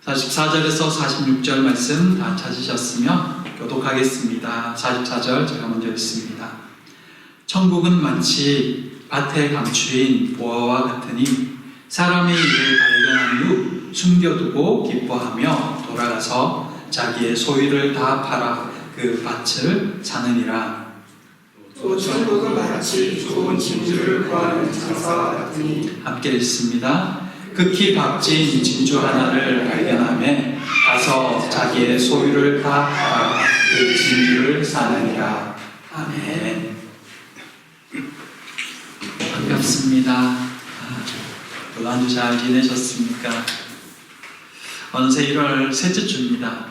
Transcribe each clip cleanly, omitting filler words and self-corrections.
44절에서 46절 말씀 다 찾으셨으며 교독하겠습니다. 44절 제가 먼저 읽습니다. 천국은 마치 밭에 감추인 보화와 같으니 사람의 일을 발견한 후 숨겨두고 기뻐하며 돌아가서 자기의 소유를 다 팔아 그 밭을 사느니라. 또 천국은 마치 좋은 진주를 구하는 장사와 같으니. 함께 읽습니다. 극히 값진 진주 하나를 발견하며 가서 자기의 소유를 다 팔아 그 진주를 사느니라. 아멘. 반갑습니다. 또 한 주 잘 지내셨습니까? 어느새 1월 셋째 주입니다.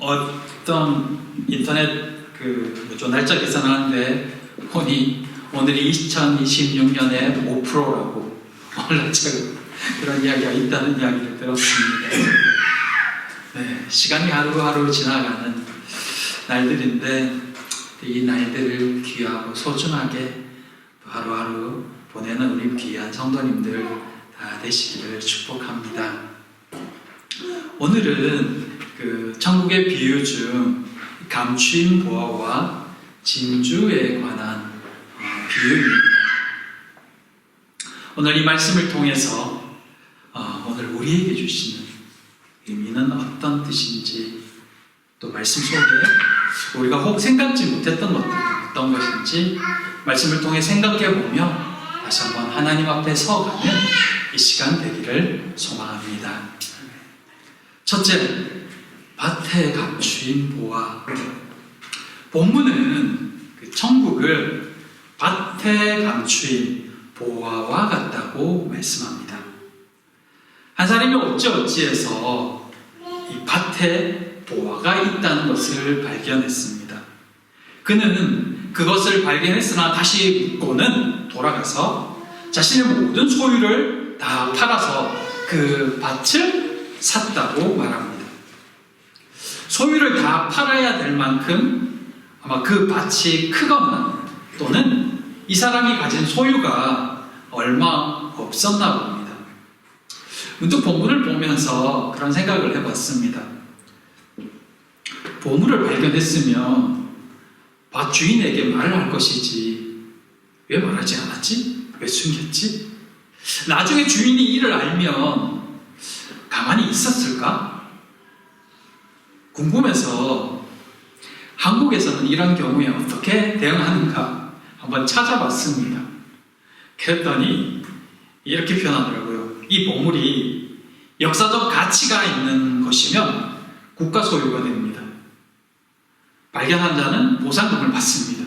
어떤 인터넷 날짜 계산을 하는데 보니 오늘이 2026년의 5%라고 그런 이야기가 있다는 이야기를 들었습니다. 네, 시간이 하루하루 지나가는 날들인데 이 날들을 귀하고 소중하게 하루하루 보내는 우리 귀한 성도님들 다 되시기를 축복합니다. 오늘은 천국의 비유 중 감추인 보화와 진주에 관한 비유입니다. 오늘 이 말씀을 통해서 오늘 우리에게 주시는 의미는 어떤 뜻인지, 또 말씀 속에 우리가 혹 생각지 못했던 것들은 어떤 것인지 말씀을 통해 생각해보며 다시 한번 하나님 앞에 서가는 이 시간 되기를 소망합니다. 첫째, 밭에 감추인 보화. 본문은 천국을 밭에 감추인 보화와 같다고 말씀합니다. 한 사람이 어찌어찌해서 이 밭에 보화가 있다는 것을 발견했습니다. 그는 그것을 발견했으나 다시 묻고는 돌아가서 자신의 모든 소유를 다 팔아서 그 밭을 샀다고 말합니다. 소유를 다 팔아야 될 만큼 아마 그 밭이 크거나 또는 이 사람이 가진 소유가 얼마 없었나 봅니다. 문득 본문을 보면서 그런 생각을 해봤습니다. 보물을 발견했으면 밭 주인에게 말을 할 것이지 왜 말하지 않았지? 왜 숨겼지? 나중에 주인이 이를 알면 가만히 있었을까? 궁금해서 한국에서는 이런 경우에 어떻게 대응하는가 한번 찾아봤습니다. 그랬더니 이렇게 표현하더라고요. 이 보물이 역사적 가치가 있는 것이면 국가 소유가 됩니다. 발견한 자는 보상금을 받습니다.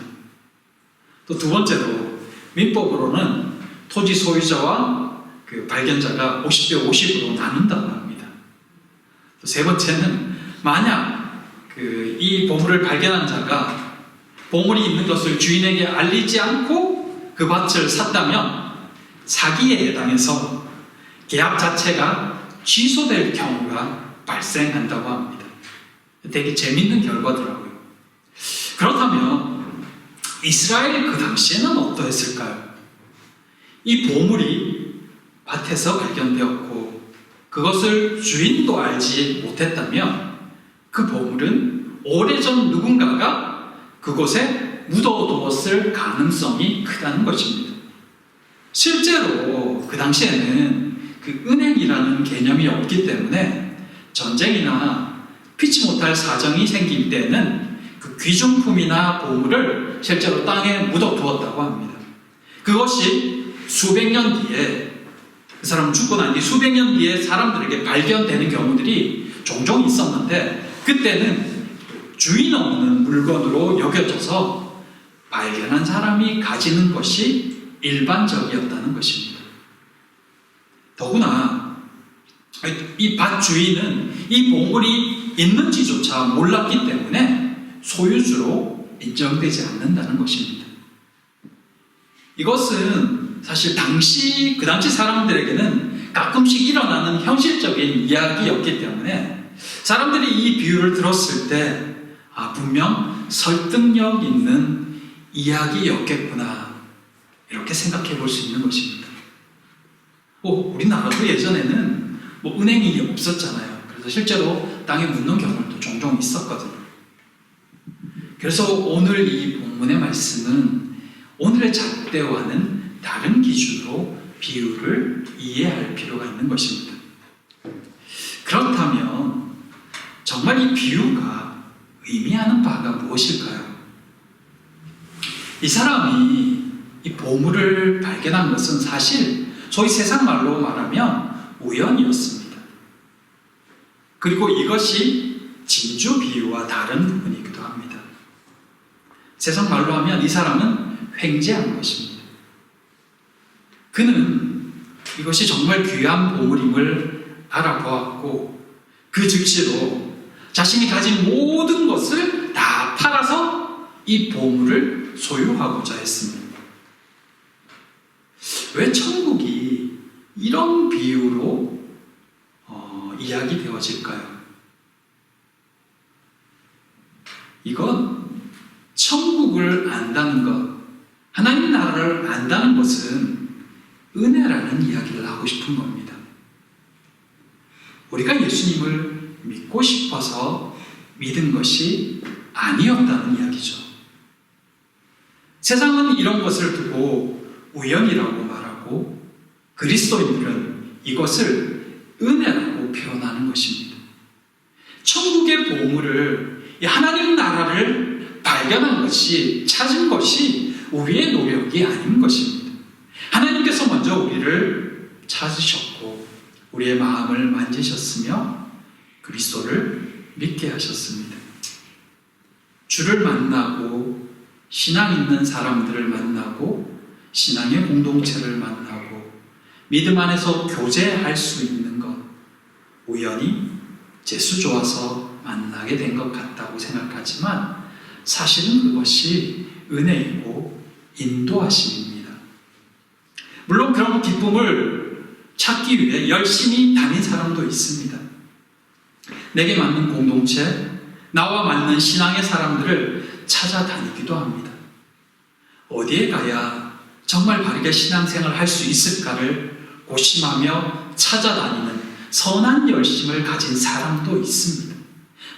또 두 번째로 민법으로는 토지 소유자와 그 발견자가 50대 50으로 나눈다고 합니다. 또 세 번째는 만약 이 보물을 발견한 자가 보물이 있는 것을 주인에게 알리지 않고 그 밭을 샀다면 사기에 해당해서 계약 자체가 취소될 경우가 발생한다고 합니다. 되게 재밌는 결과더라고요. 그렇다면 이스라엘이 그 당시에는 어떠했을까요? 이 보물이 밭에서 발견되었고 그것을 주인도 알지 못했다면 그 보물은 오래전 누군가가 그곳에 묻어두었을 가능성이 크다는 것입니다. 실제로 그 당시에는 그 은행이라는 개념이 없기 때문에 전쟁이나 피치 못할 사정이 생길 때는 그 귀중품이나 보물을 실제로 땅에 묻어두었다고 합니다. 그것이 수백 년 뒤에 그 사람 죽고 난 뒤 수백 년 뒤에 사람들에게 발견되는 경우들이 종종 있었는데 그때는 주인 없는 물건으로 여겨져서 발견한 사람이 가지는 것이 일반적이었다는 것입니다. 더구나 이 밭 주인은 이 보물이 있는지조차 몰랐기 때문에 소유주로 인정되지 않는다는 것입니다. 이것은 사실 그 당시 사람들에게는 가끔씩 일어나는 현실적인 이야기였기 때문에 사람들이 이 비유를 들었을 때 분명 설득력 있는 이야기였겠구나 이렇게 생각해 볼 수 있는 것입니다. 우리나라도 예전에는 뭐 은행이 없었잖아요. 그래서 실제로 땅에 묻는 경우도 종종 있었거든요. 그래서 오늘 이 본문의 말씀은 오늘의 잣대와는 다른 기준으로 비유를 이해할 필요가 있는 것입니다. 그렇다면 정말 이 비유가 의미하는 바가 무엇일까요? 이 사람이 이 보물을 발견한 것은 사실 소위 세상 말로 말하면 우연이었습니다. 그리고 이것이 진주 비유와 다른 부분이기도 합니다. 세상 말로 하면 이 사람은 횡재한 것입니다. 그는 이것이 정말 귀한 보물임을 알아보았고 그 즉시로 자신이 가진 모든 것을 다 팔아서 이 보물을 소유하고자 했습니다. 왜 천국이 이런 비유로 이야기되어질까요? 이건 천국을 안다는 것, 하나님 나라를 안다는 것은 은혜라는 이야기를 하고 싶은 겁니다. 우리가 예수님을 믿고 싶어서 믿은 것이 아니었다는 이야기죠. 세상은 이런 것을 두고 우연이라고 말하고 그리스도인들은 이것을 은혜라고 표현하는 것입니다. 천국의 보물을, 하나님 나라를 발견한 것이, 찾은 것이 우리의 노력이 아닌 것입니다. 하나님께서 먼저 우리를 찾으셨고 우리의 마음을 만지셨으며 그리스도를 믿게 하셨습니다. 주를 만나고 신앙 있는 사람들을 만나고 신앙의 공동체를 만나고 믿음 안에서 교제할 수 있는 것, 우연히 재수 좋아서 만나게 된 것 같다고 생각하지만 사실은 그것이 은혜이고 인도하심입니다. 물론 그런 기쁨을 찾기 위해 열심히 다닌 사람도 있습니다. 내게 맞는 공동체, 나와 맞는 신앙의 사람들을 찾아다니기도 합니다. 어디에 가야 정말 바르게 신앙생활을 할 수 있을까를 고심하며 찾아다니는 선한 열심을 가진 사람도 있습니다.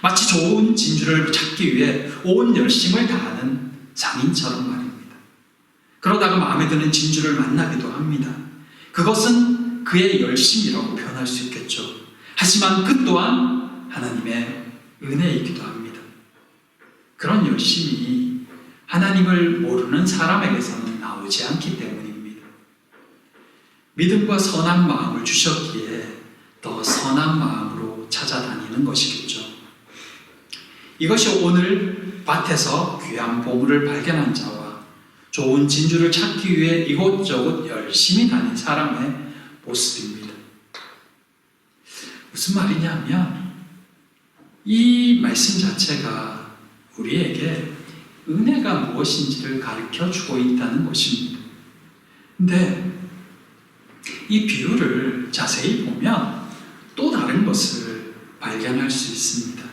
마치 좋은 진주를 찾기 위해 온 열심을 다하는 상인처럼 말입니다. 그러다가 마음에 드는 진주를 만나기도 합니다. 그것은 그의 열심이라고 표현할 수 있겠죠. 하지만 그 또한 하나님의 은혜이기도 합니다. 그런 열심이 하나님을 모르는 사람에게서는 나오지 않기 때문입니다. 믿음과 선한 마음을 주셨기에 더 선한 마음으로 찾아다니는 것이겠죠. 이것이 오늘 밭에서 귀한 보물을 발견한 자와 좋은 진주를 찾기 위해 이곳저곳 열심히 다닌 사람의 모습입니다. 무슨 말이냐면 이 말씀 자체가 우리에게 은혜가 무엇인지를 가르쳐 주고 있다는 것입니다. 근데 이 비유를 자세히 보면 또 다른 것을 발견할 수 있습니다.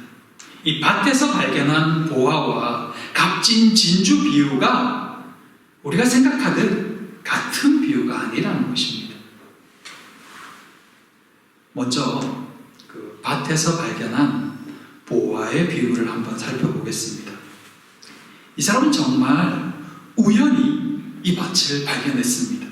이 밭에서 발견한 보화와 값진 진주 비유가 우리가 생각하듯 같은 비유가 아니라는 것입니다. 먼저 그 밭에서 발견한 보화의 비유를 한번 살펴보겠습니다. 이 사람은 정말 우연히 이 밭을 발견했습니다.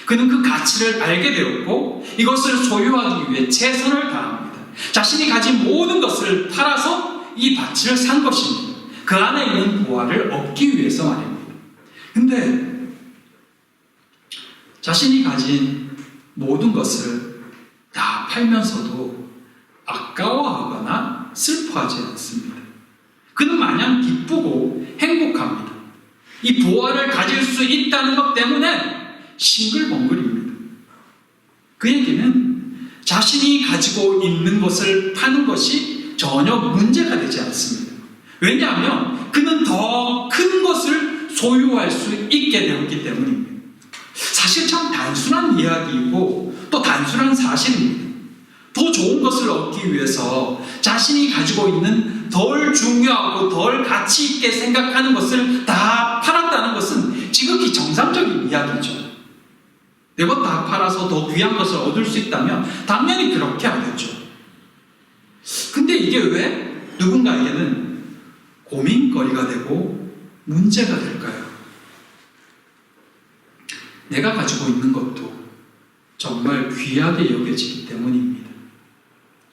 그는 그 가치를 알게 되었고 이것을 소유하기 위해 최선을 다합니다. 자신이 가진 모든 것을 팔아서 이 밭을 산 것입니다. 그 안에 있는 보화를 얻기 위해서 말입니다. 근데 자신이 가진 모든 것을 다 팔면서도 아까워하거나 슬퍼하지 않습니다. 그는 마냥 기쁘고 행복합니다. 이 보화를 가질 수 있다는 것 때문에 싱글벙글입니다. 그에게는 자신이 가지고 있는 것을 파는 것이 전혀 문제가 되지 않습니다. 왜냐하면 그는 더 큰 것을 소유할 수 있게 되었기 때문입니다. 사실 참 단순한 이야기이고 또 단순한 사실입니다. 더 좋은 것을 얻기 위해서 자신이 가지고 있는 덜 중요하고 덜 가치 있게 생각하는 것을 다 팔았다는 것은 지극히 정상적인 이야기죠. 내 것 다 팔아서 더 귀한 것을 얻을 수 있다면 당연히 그렇게 하겠죠. 근데 이게 왜 누군가에게는 고민거리가 되고 문제가 될까요? 내가 가지고 있는 것도 정말 귀하게 여겨지기 때문입니다.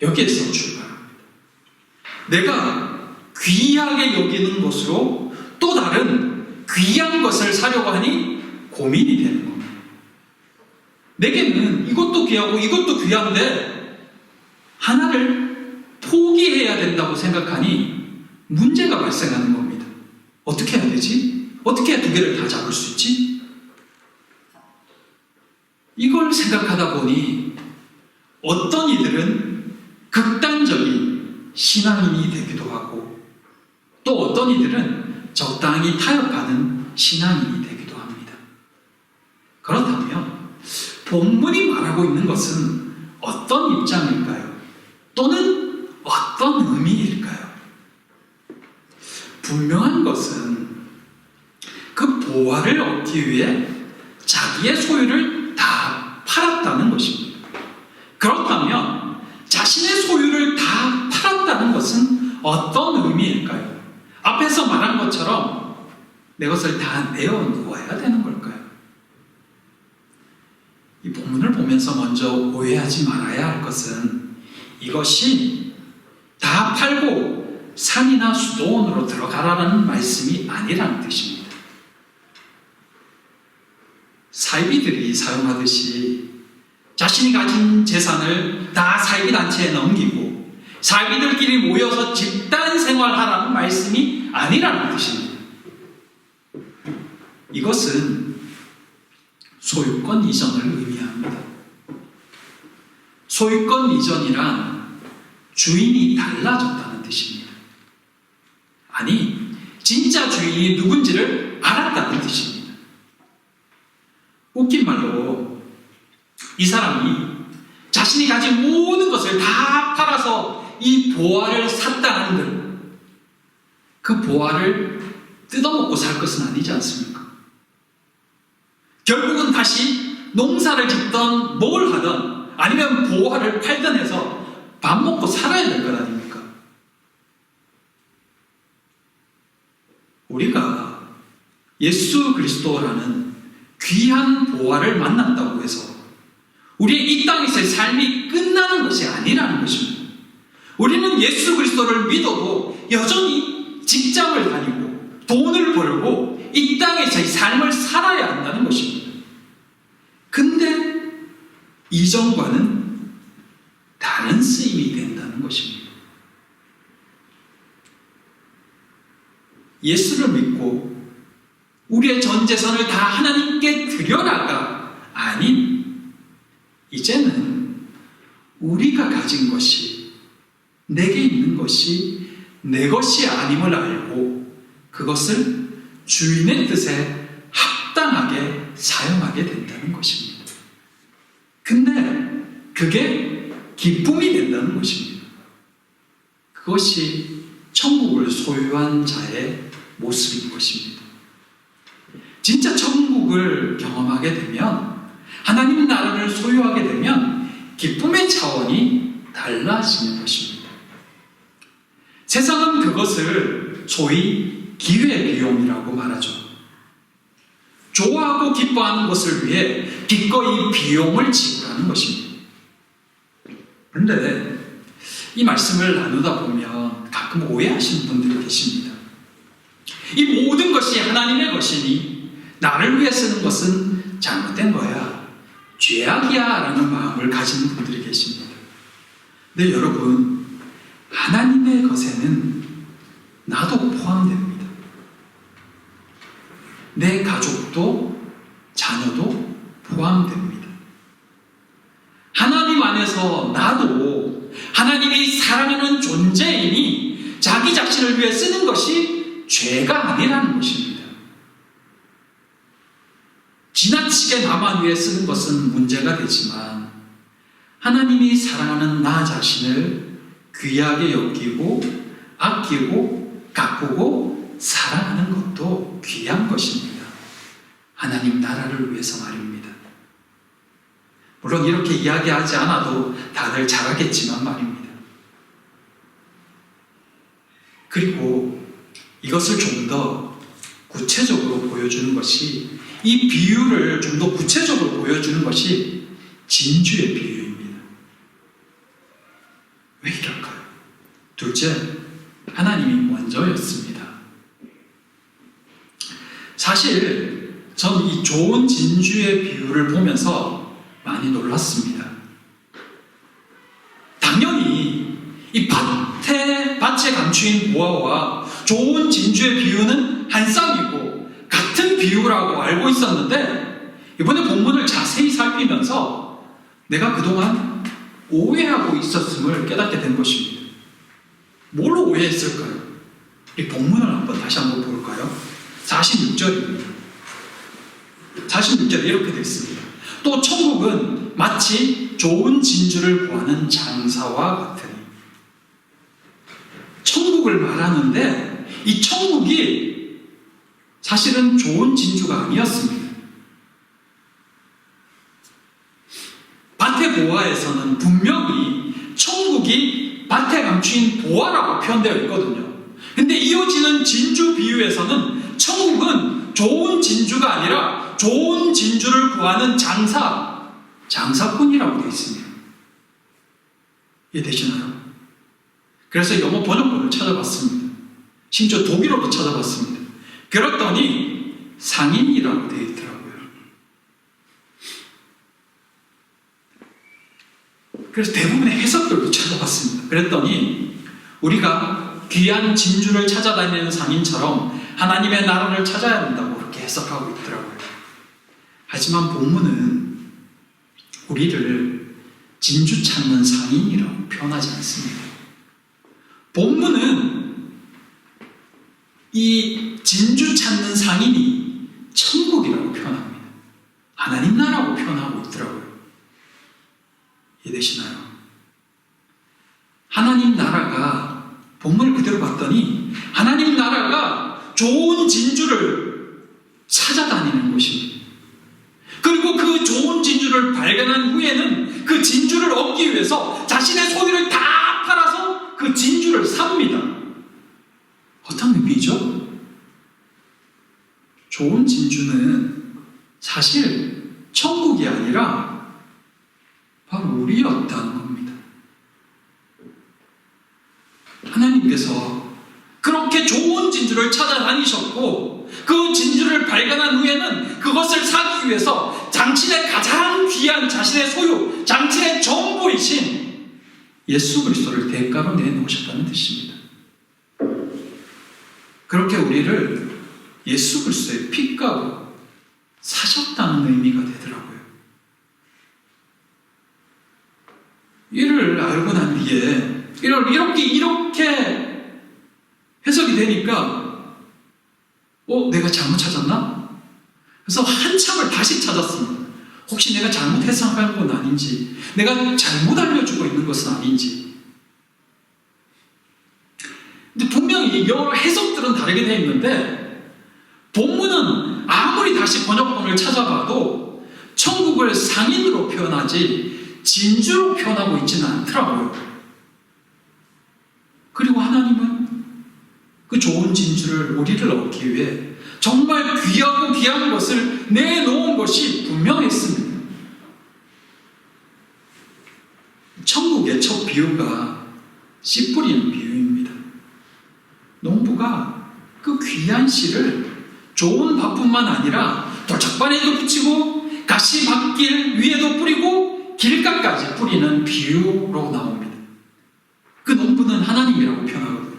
여기에서 출발합니다. 내가 귀하게 여기는 것으로 또 다른 귀한 것을 사려고 하니 고민이 되는 겁니다. 내게는 이것도 귀하고 이것도 귀한데 하나를 포기해야 된다고 생각하니 문제가 발생하는 겁니다. 어떻게 해야 되지? 어떻게 해야 두 개를 다 잡을 수 있지? 이걸 생각하다 보니 어떤 이들은 극단적인 신앙인이 되기도 하고 또 어떤 이들은 적당히 타협하는 신앙인이 되기도 합니다. 그렇다면 본문이 말하고 있는 것은 어떤 입장일까요? 또는 어떤 의미일까요? 분명한 것은 그 보화를 얻기 위해 자기의 소유를 다 팔았다는 것입니다. 그렇다면 자신의 소유를 다 팔았다는 것은 어떤 의미일까요? 앞에서 말한 것처럼 내 것을 다 내어놓아야 되는 걸까요? 이 본문을 보면서 먼저 오해하지 말아야 할 것은 이것이 다 팔고 산이나 수도원으로 들어가라는 말씀이 아니라는 뜻입니다. 사이비들이 사용하듯이 자신이 가진 재산을 다 사이비단체에 넘기고 사이비들끼리 모여서 집단 생활하라는 말씀이 아니라는 뜻입니다. 이것은 소유권 이전을 의미합니다. 소유권 이전이란 주인이 달라졌다는 뜻입니다. 아니, 진짜 주인이 누군지를 알았다는 뜻입니다. 웃긴 말로 이 사람이 자신이 가진 모든 것을 다 팔아서 이 보화를 샀다는 그 보화를 뜯어먹고 살 것은 아니지 않습니까? 결국은 다시 농사를 짓던 뭘 하던 아니면 보화를 팔던 해서 밥 먹고 살아야 될 것 아닙니까? 우리가 예수 그리스도라는 귀한 보화를 만났다고 해서 우리의 이 땅에서의 삶이 끝나는 것이 아니라는 것입니다. 우리는 예수 그리스도를 믿어도 여전히 직장을 다니고 돈을 벌고 이 땅에서의 삶을 살아야 한다는 것입니다. 근데 이전과는 다른 쓰임이 된다는 것입니다. 예수를 믿고 우리의 전 재산을 다 하나님께 드려라가 아닌 이제는 우리가 가진 것이 내게 있는 것이 내 것이 아님을 알고 그것을 주인의 뜻에 합당하게 사용하게 된다는 것입니다. 근데 그게 기쁨이 된다는 것입니다. 그것이 천국을 소유한 자의 모습인 것입니다. 진짜 천국을 경험하게 되면 하나님 나라를 소유하게 되면 기쁨의 차원이 달라지는 것입니다. 세상은 그것을 소위 기회비용이라고 말하죠. 좋아하고 기뻐하는 것을 위해 기꺼이 비용을 지불하는 것입니다. 그런데 이 말씀을 나누다 보면 가끔 오해하시는 분들이 계십니다. 이 모든 것이 하나님의 것이니 나를 위해 쓰는 것은 잘못된 거야, 죄악이야 라는 마음을 가지는 분들이 계십니다. 근데 여러분, 하나님의 것에는 나도 포함됩니다. 내 가족도 자녀도 포함됩니다. 하나님 안에서 나도 하나님이 사랑하는 존재이니 자기 자신을 위해 쓰는 것이 죄가 아니라는 것입니다. 지나치게 나만 위해 쓰는 것은 문제가 되지만 하나님이 사랑하는 나 자신을 귀하게 여기고 아끼고 가꾸고 사랑하는 것도 귀한 것입니다. 하나님 나라를 위해서 말입니다. 물론 이렇게 이야기하지 않아도 다들 잘 알겠지만 말입니다. 그리고 이것을 좀 더 구체적으로 보여주는 것이, 이 비유를 좀 더 구체적으로 보여주는 것이 진주의 비유입니다. 왜 이럴까요? 둘째, 하나님이 먼저였습니다. 사실 전 이 좋은 진주의 비유를 보면서 많이 놀랐습니다. 당연히 이 밭에 감추인 보화와 좋은 진주의 비유는 한 쌍이고 같은 비유라고 알고 있었는데, 이번에 본문을 자세히 살피면서 내가 그동안 오해하고 있었음을 깨닫게 된 것입니다. 뭘로 오해했을까요? 이 본문을 다시 한번 볼까요? 46절입니다. 46절에 이렇게 되어 있습니다. 또 천국은 마치 좋은 진주를 구하는 장사와 같으니. 천국을 말하는데 이 천국이 사실은 좋은 진주가 아니었습니다. 밭의 보화에서는 분명히 천국이 밭에 감추인 보화라고 표현되어 있거든요. 근데 이어지는 진주 비유에서는 천국은 좋은 진주가 아니라 좋은 진주를 구하는 장사꾼이라고 되어 있습니다. 이해되시나요? 그래서 영어 번역본을 찾아봤습니다. 심지어 독일어도 찾아봤습니다. 그랬더니 상인이라고 되어 있더라고요. 그래서 대부분의 해석들도 찾아봤습니다. 그랬더니 우리가 귀한 진주를 찾아다니는 상인처럼 하나님의 나라를 찾아야 한다고 그렇게 해석하고 있더라고요. 하지만 본문은 우리를 진주 찾는 상인이라고 표현하지 않습니다. 본문은 이 진주 찾는 상인이 천국이라고 표현합니다. 하나님 나라고 표현하고 있더라고요. 이해되시나요? 하나님 나라가, 본문을 그대로 봤더니 하나님 나라가 좋은 진주를 찾아다니는 것입니다. 그리고 그 좋은 진주를 발견한 후에는 그 진주를 얻기 위해서 자신의 소유를 다 팔아서 그 진주를 삽니다. 어떤 의미죠? 좋은 진주는 사실 천국이 아니라 바로 우리였다는 겁니다. 하나님께서 그렇게 좋은 진주를 찾아다니셨고 그 진주를 발견한 후에는 그것을 사기 위해서 당신의 가장 귀한 자신의 소유, 당신의 전부이신 예수 그리스도를 대가로 내놓으셨다는 뜻입니다. 그렇게 우리를 예수 그리스도의 피값으로 사셨다는 의미가 되더라고요. 이를 알고 난 뒤에 이렇게 해석이 되니까 내가 잘못 찾았나? 그래서 한참을 다시 찾았습니다. 혹시 내가 잘못 해석한 건 아닌지, 내가 잘못 알려주고 있는 것은 아닌지. 근데 분명히 여러 해석들은 다르게 되어 있는데 본문은 아무리 다시 번역본을 찾아봐도 천국을 상인으로 표현하지 진주로 표현하고 있지는 않더라고요. 그리고 하나님은 그 좋은 진주를 우리를 얻기 위해 정말 귀하고 귀한 것을 내놓은 것이 분명했습니다. 천국의 첫 비유가 씨 뿌리는 비유입니다. 농부가 그 귀한 씨를 좋은 밭뿐만 아니라 돌짝반에도 붙이고 가시밭길 위에도 뿌리고 길가까지 뿌리는 비유로 나옵니다. 그 농부는 하나님이라고 표현하거든요.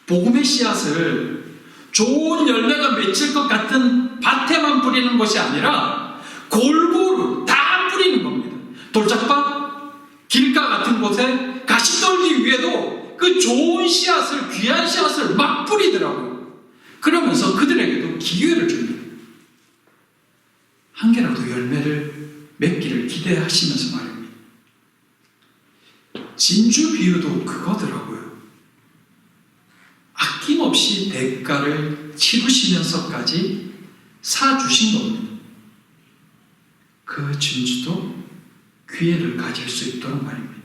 복음의 씨앗을 좋은 열매가 맺힐 것 같은 밭에만 뿌리는 것이 아니라 골고루 다 뿌리는 겁니다. 돌짝밭, 길가 같은 곳에 가시떨기 위에도 그 좋은 씨앗을, 귀한 씨앗을 막 뿌리더라고요. 그러면서 그들에게도 기회를 줍니다. 한 개라도 열매를 맺기를 기대하시면서 말입니다. 진주 비유도 그거더라고요. 아낌없이 대가를 치르시면서까지 사주신 겁니다. 그 진주도 기회를 가질 수 있도록 말입니다.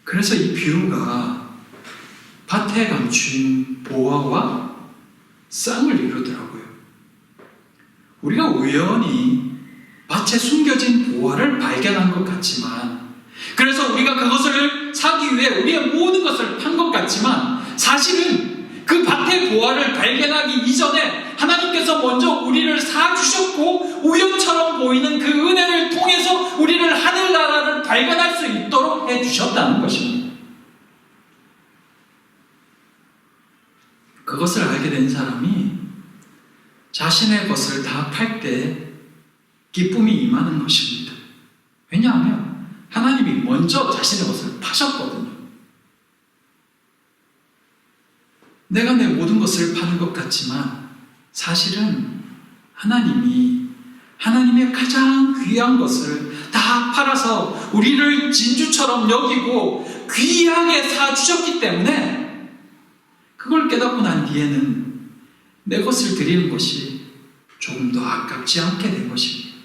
그래서 이 비유가 밭에 감춘 보화와 쌍을 이루더라고요. 우리가 우연히 밭에 숨겨진 보화를 발견한 것 같지만, 그래서 우리가 그것을 사기 위해 우리의 모든 것을 판 것 같지만, 사실은 그 밭의 보화를 발견하기 이전에 하나님께서 먼저 우리를 사주셨고, 우연처럼 보이는 그 은혜를 통해서 우리를 하늘나라를 발견할 수 있도록 해주셨다는 것입니다. 그것을 알게 된 사람이 자신의 것을 다 팔 때 기쁨이 임하는 것입니다. 왜냐하면 하나님이 먼저 자신의 것을 파셨거든요. 내가 내 모든 것을 파는 것 같지만 사실은 하나님이 하나님의 가장 귀한 것을 다 팔아서 우리를 진주처럼 여기고 귀하게 사주셨기 때문에 그걸 깨닫고 난 뒤에는 내 것을 드리는 것이 조금 더 아깝지 않게 된 것입니다.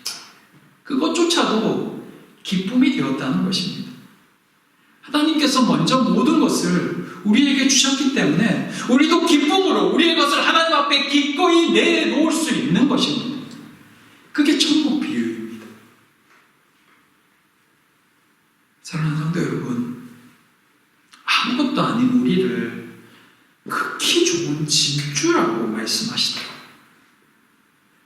그것조차도 기쁨이 되었다는 것입니다. 하나님께서 먼저 모든 것을 우리에게 주셨기 때문에 우리도 기쁨으로 우리의 것을 하나님 앞에 기꺼이 내놓을 수 있는 것입니다. 그게 천국 비유입니다. 사랑하는 성도 여러분, 아무것도 아닌 우리를 극히 좋은 진주라고 말씀하시더라고요.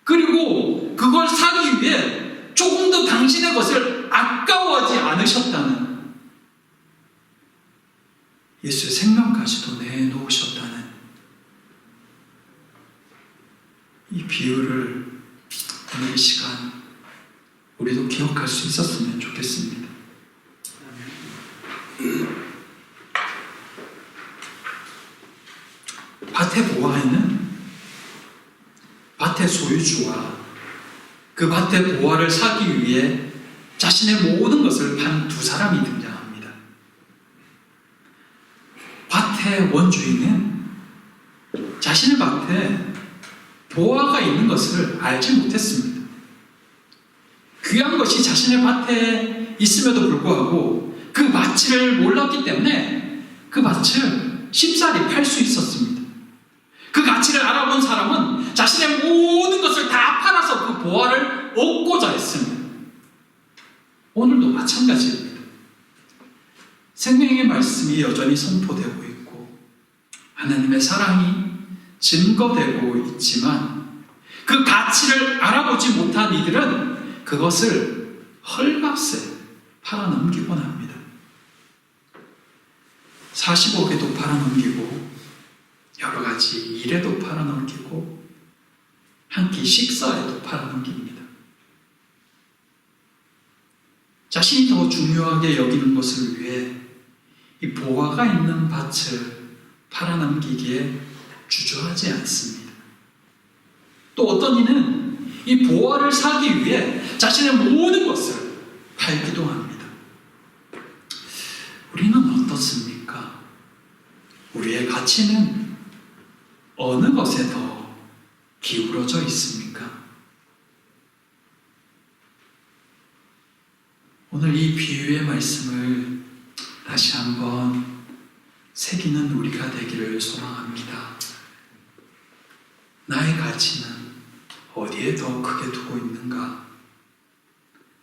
그리고 그걸 사기 위해 조금 더 당신의 것을 아까워하지 않으셨다는, 예수의 생명까지도 내놓으셨다는 이 비유를 오늘 이 시간 우리도 기억할 수 있었으면 좋겠습니다. 밭의 보화에는 밭의 소유주와 그 밭의 보화를 사기 위해 자신의 모든 것을 판 두 사람이 등장합니다. 밭의 원주인은 자신의 밭에 보화가 있는 것을 알지 못했습니다. 귀한 것이 자신의 밭에 있음에도 불구하고 그 가치를 몰랐기 때문에 그 밭을 쉽사리 팔 수 있었습니다. 그 가치를 알아본 사람은 자신의 모든 것을 다 팔아서 그 보화를 얻고자 했습니다. 오늘도 마찬가지입니다. 생명의 말씀이 여전히 선포되고 있고 하나님의 사랑이 증거되고 있지만 그 가치를 알아보지 못한 이들은 그것을 헐값에 팔아넘기곤 합니다. 40억에도 팔아넘기고 여러 가지 일에도 팔아넘기고 한 끼 식사에도 팔아넘깁니다. 자신이 더 중요하게 여기는 것을 위해 이 보화가 있는 밭을 팔아넘기기에 주저하지 않습니다. 또 어떤 이는 이 보화를 사기 위해 자신의 모든 것을 팔기도 합니다. 우리는 어떻습니까? 우리의 가치는 어느 것에 더 기울어져 있습니까? 오늘 이 비유의 말씀을 다시 한번 새기는 우리가 되기를 소망합니다. 나의 가치는 어디에 더 크게 두고 있는가?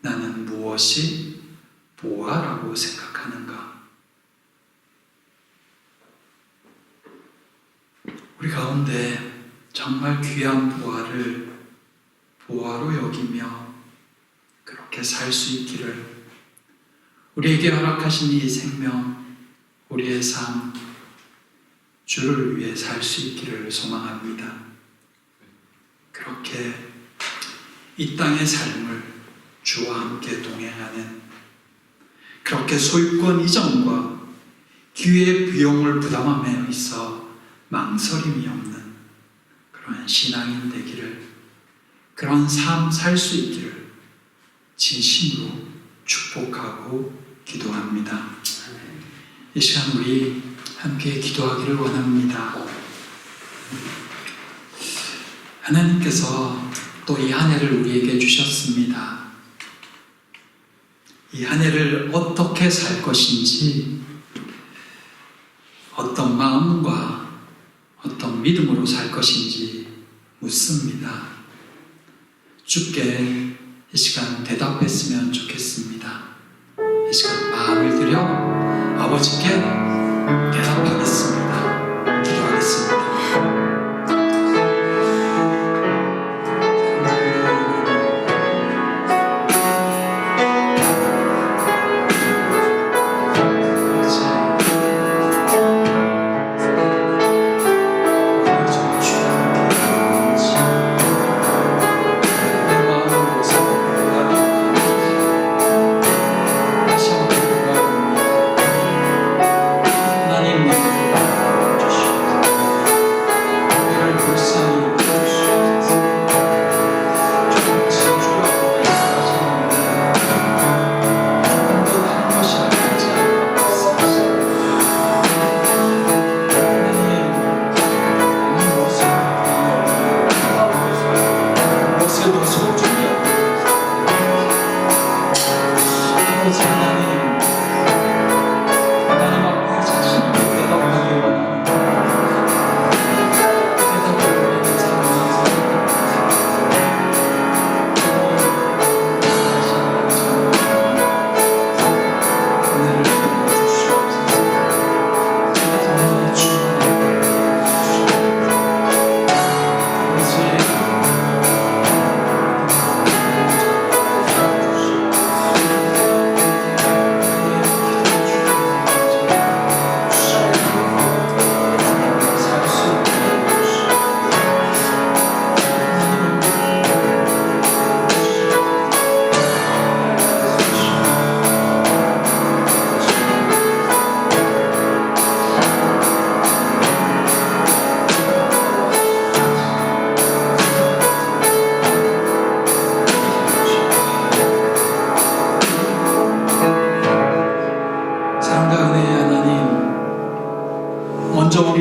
나는 무엇이 보화라고 생각하는가? 우리 가운데 정말 귀한 보화를 보화로 여기며 그렇게 살 수 있기를, 우리에게 허락하신 이 생명, 우리의 삶, 주를 위해 살 수 있기를 소망합니다. 그렇게 이 땅의 삶을 주와 함께 동행하는, 그렇게 소유권 이전과 기회의 비용을 부담함에 있어 망설임이 없는 그런 신앙인 되기를, 그런 삶 살 수 있기를 진심으로 축복하고 기도합니다. 이 시간 우리 함께 기도하기를 원합니다. 하나님께서 또 이 한 해를 우리에게 주셨습니다. 이 한 해를 어떻게 살 것인지, 어떤 마음과 어떤 믿음으로 살 것인지 묻습니다. 주께 이 시간 대답했으면 좋겠습니다. 이 시간 마음을 들여 아버지께 대답하겠습니다. 기도하겠습니다.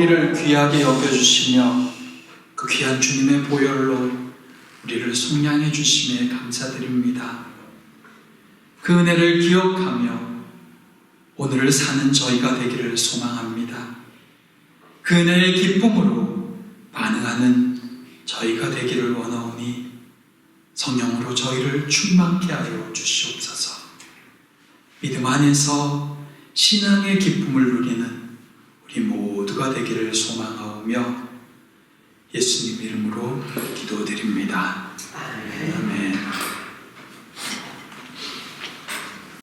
우리를 귀하게 여겨주시며 그 귀한 주님의 보혈로 우리를 속량해 주심에 감사드립니다. 그 은혜를 기억하며 오늘을 사는 저희가 되기를 소망합니다. 그 은혜의 기쁨으로 반응하는 저희가 되기를 원하오니 성령으로 저희를 충만케 하여 주시옵소서. 믿음 안에서 신앙의 기쁨을 누리는 우리 모두가 되기를 소망하오며 예수님 이름으로 기도드립니다. 아멘.